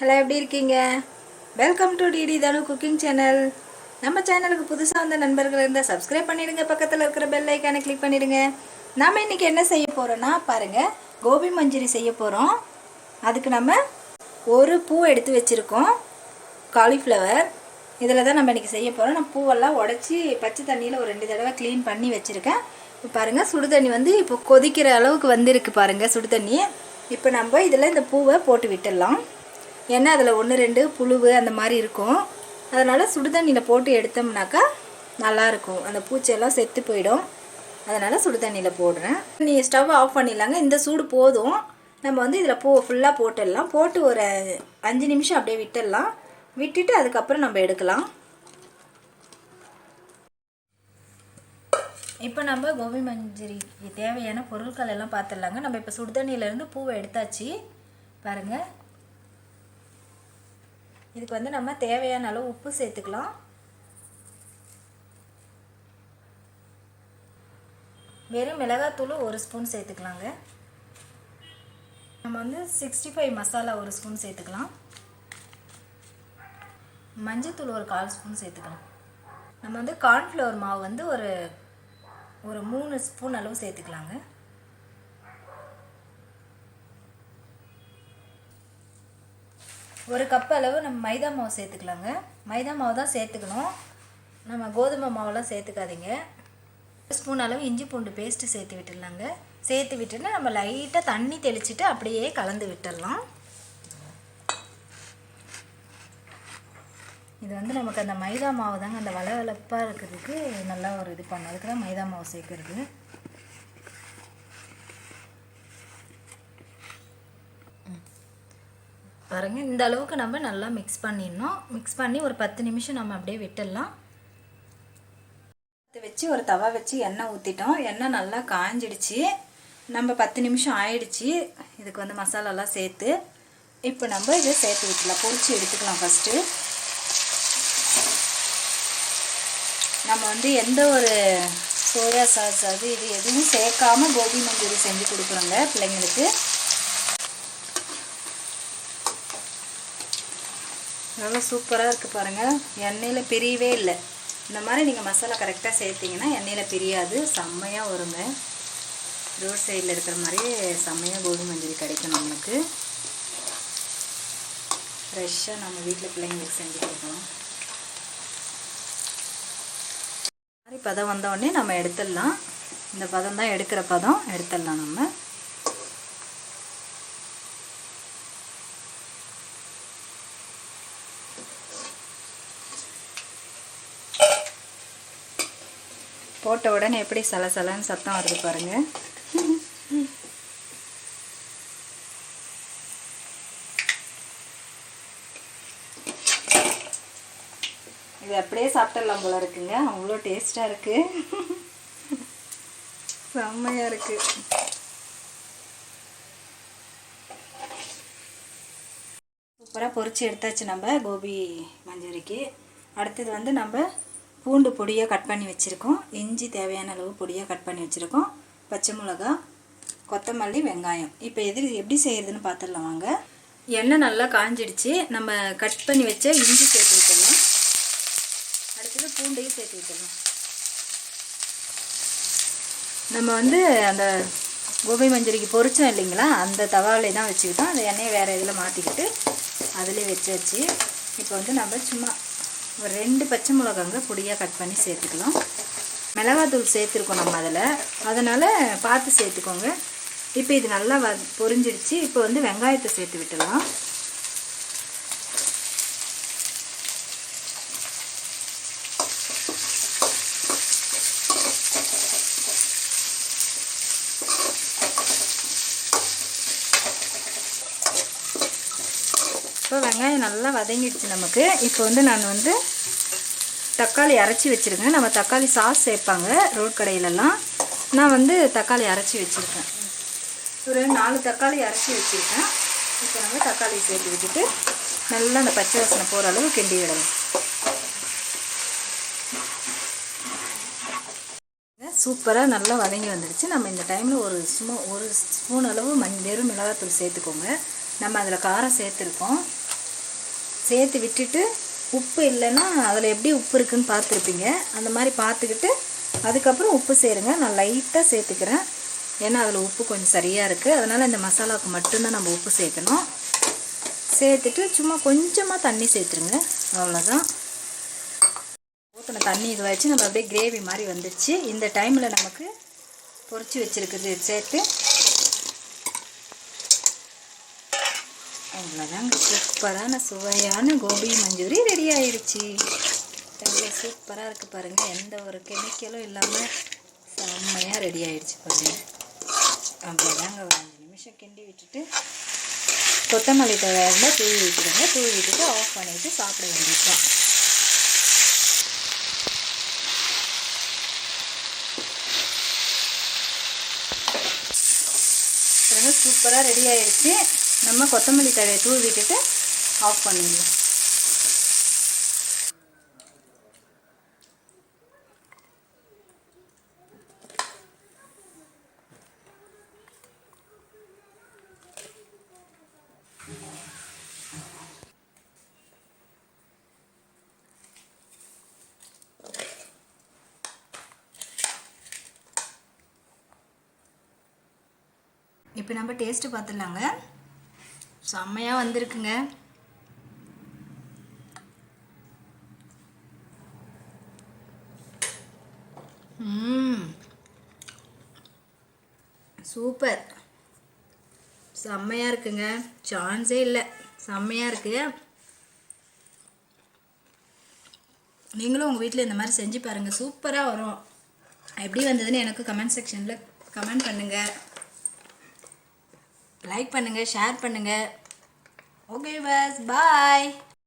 Hello, எப்படி இருக்கீங்க? Welcome to DD Thanu cooking channel. நம்ம சேனலுக்கு புதுசாக வந்த நண்பர்கள் இருந்தால் சப்ஸ்கிரைப் பண்ணிடுங்க. பக்கத்தில் இருக்கிற பெல் ஐக்கானை கிளிக் பண்ணிடுங்க. நம்ம இன்றைக்கி என்ன செய்ய போகிறோன்னா பாருங்கள், கோபி மஞ்சூரி செய்ய போகிறோம். அதுக்கு நம்ம ஒரு பூ எடுத்து வச்சுருக்கோம், காலிஃப்ளவர். இதில் தான் நம்ம இன்றைக்கி செய்ய போகிறோம். நான் பூவெல்லாம் உடச்சி பச்சை தண்ணியில் ஒரு 2 தடவை க்ளீன் பண்ணி வச்சுருக்கேன். இப்போ பாருங்கள், சுடு தண்ணி வந்து இப்போ கொதிக்கிற அளவுக்கு வந்திருக்கு பாருங்கள், சுடு தண்ணி. இப்போ நம்ம இதில் இந்த பூவை போட்டு விட்டுடலாம். ஏன்னா அதில் 1-2 புழுவு அந்த மாதிரி இருக்கும். அதனால் சுடு தண்ணியில் போட்டு எடுத்தோம்னாக்கா நல்லாயிருக்கும், அந்த பூச்சியெல்லாம் செத்து போயிடும். அதனால் சுடு தண்ணியில் போடுறேன். நீங்கள் ஸ்டவ் ஆஃப் பண்ணிடலாங்க. இந்த சூடு போதும். நம்ம வந்து இதில் பூவை ஃபுல்லாக போட்டுடலாம். போட்டு ஒரு 5 நிமிஷம் அப்படியே விட்டுடலாம். விட்டுட்டு அதுக்கப்புறம் நம்ம எடுக்கலாம். இப்போ நம்ம கோபி மஞ்சூரிக்கு தேவையான பொருட்கள் எல்லாம் பார்த்துடலாங்க. நம்ம இப்போ சுடு தண்ணியிலேருந்து பூவை எடுத்தாச்சு பாருங்கள். இதுக்கு வந்து நம்ம தேவையான அளவு உப்பு சேர்த்துக்கலாம். வெறும் மிளகாத்தூள் 1 ஸ்பூன் சேர்த்துக்கலாங்க. நம்ம வந்து 65 மசாலா 1 ஸ்பூன் சேர்த்துக்கலாம். மஞ்சத்தூள் ஒரு 1/4 ஸ்பூன் சேர்த்துக்கலாம். நம்ம வந்து கார்ன்ஃப்ளவர் மாவு வந்து ஒரு 3 ஸ்பூன் அளவு சேர்த்துக்கலாங்க. ஒரு கப் அளவு நம்ம மைதா மாவு சேர்த்துக்கலாங்க. மைதா மாவு தான் சேர்த்துக்கணும், நம்ம கோதுமை மாவெல்லாம் சேர்த்துக்காதீங்க. 1 ஸ்பூன் அளவு இஞ்சி பூண்டு பேஸ்ட்டு சேர்த்து விட்டுடலாங்க. சேர்த்து விட்டுட்டு நம்ம லைட்டாக தண்ணி தெளிச்சுட்டு அப்படியே கலந்து விட்டுடலாம். இது வந்து நமக்கு அந்த மைதா மாவு தாங்க அந்த வளவளப்பாக இருக்கிறதுக்கு நல்லா ஒரு இது பண்ணும். அதுக்கு தான் மைதா மாவு சேர்க்குறது. பாருங்கள், இந்த அளவுக்கு நம்ம நல்லா மிக்ஸ் பண்ணிடணும். மிக்ஸ் பண்ணி ஒரு 10 நிமிஷம் நம்ம அப்படியே விட்டுடலாம். வச்சு ஒரு தவா வச்சு எண்ணெய் ஊற்றிட்டோம். எண்ணெய் நல்லா காஞ்சிடுச்சு. நம்ம 10 நிமிஷம் ஆயிடுச்சு. இதுக்கு வந்து மசாலாலாம் சேர்த்து இப்போ நம்ம இதை சேர்த்து விட்டுலாம். பொரிச்சு எடுத்துக்கலாம். ஃபஸ்ட்டு நம்ம வந்து எந்த ஒரு சோயா சாஸ் இது எதுவும் சேர்க்காமல் கோபி மஞ்சூரி செஞ்சு கொடுக்குறோங்க பிள்ளைங்களுக்கு. நல்லா சூப்பராக இருக்குது பாருங்கள். எண்ணெயில் பிரியவே இல்லை. இந்த மாதிரி நீங்கள் மசாலா கரெக்டாக சேர்த்திங்கன்னா எண்ணெயில் பிரியாது, செம்மையாக வருங்க. ரோட் சைடில் இருக்கிற மாதிரியே செம்மையாக கோபி மஞ்சூரி கிடைக்கும் நம்மளுக்கு. ஃப்ரெஷ்ஷாக நம்ம வீட்டில் பிள்ளைங்களுக்கு செஞ்சு கொடுக்கலாம். இந்த மாதிரி பதம் வந்தோடனே நம்ம எடுத்துடலாம். இந்த பதம் தான் எடுக்கிற பதம், எடுத்துடலாம் நம்ம. போட்ட உடனே எப்படி சலசலன்னு சத்தம் வருது பாருங்கள். இது அப்படியே சாப்பிட்டுடலாம் போல இருக்குங்க, அவ்வளோ டேஸ்ட்டாக இருக்குது. செம்மையாக இருக்குது. சூப்பராக பொரிச்சு எடுத்தாச்சு நம்ம கோபி மஞ்சூரிக்கு. அடுத்தது வந்து நம்ம பூண்டு பொடியாக கட் பண்ணி வச்சுருக்கோம். இஞ்சி தேவையான அளவு பொடியாக கட் பண்ணி வச்சுருக்கோம். பச்சை மிளகா, கொத்தமல்லி, வெங்காயம். இப்போ எப்படி செய்கிறதுன்னு பார்த்துடலாம் வாங்க. எண்ணெய் நல்லா காஞ்சிடுச்சு. நம்ம கட் பண்ணி வச்ச இஞ்சி சேர்த்து விட்டுடலாம். அடுத்தது பூண்டையும் சேர்த்து விட்டுடலாம். நம்ம வந்து அந்த கோபி மஞ்சூரிக்கு பொரிச்சோம் இல்லைங்களா, அந்த தவாவிலே தான் வச்சுக்கிட்டோம். அந்த எண்ணெயை வேறு இதில் மாற்றிக்கிட்டு அதிலே வச்சாச்சு. இப்போ வந்து நம்ம சும்மா ஒரு 2 பச்சை மிளகாங்க பொடியாக கட் பண்ணி சேர்த்துக்கலாம். மிளகாத்தூள் சேர்த்துருக்கோம் நம்ம அதில், அதனால் பார்த்து சேர்த்துக்கோங்க. இப்போ இது நல்லா பொரிஞ்சிடுச்சு. இப்போ வந்து வெங்காயத்தை சேர்த்து விட்டுடலாம். இப்போ வெங்காயம் நல்லா வதங்கிடுச்சு நமக்கு. இப்போ வந்து நான் வந்து தக்காளி அரைச்சி வச்சுருக்கேன். நம்ம தக்காளி சாஸ் சேர்ப்பாங்க ரோட் கடையிலலாம். நான் வந்து தக்காளி அரைச்சி வச்சுருக்கேன். ஒரு 4 தக்காளி அரைச்சி வச்சுருக்கேன். இப்போ நம்ம தக்காளி சேர்த்து விட்டுட்டு நல்லா அந்த பச்சை வாசனை போகிற அளவு கிண்டி விடலாம். சூப்பராக நல்லா வதங்கி வந்துடுச்சு. நம்ம இந்த டைமில் ஒரு ஸ்பூன் அளவு வெறும் மிளகாத்தூள் சேர்த்துக்கோங்க. நம்ம அதில் காரம் சேர்த்துருக்கோம். சேர்த்து விட்டுட்டு உப்பு இல்லைன்னா அதில் எப்படி உப்பு இருக்குதுன்னு பார்த்துருப்பீங்க. அந்த மாதிரி பார்த்துக்கிட்டு அதுக்கப்புறம் உப்பு சேருங்க. நான் லைட்டாக சேர்த்துக்கிறேன், ஏன்னா அதில் உப்பு கொஞ்சம் சரியாக இருக்குது. அதனால் இந்த மசாலாவுக்கு மட்டும்தான் நம்ம உப்பு சேர்க்கணும். சேர்த்துட்டு சும்மா கொஞ்சமாக தண்ணி சேர்த்துருங்க, அவ்வளோதான். ஊற்றின தண்ணி இதை வச்சு நம்ம அப்படியே கிரேவி மாதிரி வந்துடுச்சு. இந்த டைமில் நமக்கு பொரிச்சு வச்சுருக்குது சேர்த்து அவ்வளோதாங்க. சூப்பரான சுவையான கோபி மஞ்சூரி ரெடி ஆயிடுச்சு. எவ்வளோ சூப்பராக இருக்குது பாருங்கள். எந்த ஒரு கெமிக்கலும் இல்லாமல் செம்மையாக ரெடி ஆகிடுச்சு பாருங்கள். அவ்வளோதாங்க. ஒரு 5 நிமிஷம் கிண்டி விட்டுட்டு கொத்தமல்லி தழை இருந்தால் தூவி விட்டுடுங்க. தூவி விட்டுட்டு ஆஃப் பண்ணிவிட்டு சாப்பிட வேண்டியதுதான். சூப்பராக ரெடி ஆகிடுச்சு. நம்ம கொத்தமல்லி தழையை தூவி விட்டுட்டு ஆஃப் பண்ணிடலாம். இப்போ நம்ம டேஸ்ட்டு பார்த்துடலாங்க. செம்மையாக வந்திருக்குங்க. சூப்பர், செம்மையாக இருக்குங்க. சான்ஸே இல்லை, செம்மையாக இருக்குது. நீங்களும் உங்கள் வீட்டில் இந்த மாதிரி செஞ்சு பாருங்கள், சூப்பராக வரும். எப்படி வந்ததுன்னு எனக்கு கமெண்ட் செக்ஷனில் கமெண்ட் பண்ணுங்கள், லைக் பண்ணுங்கள், ஷேர் பண்ணுங்கள். ஓகே பஸ், பாய்.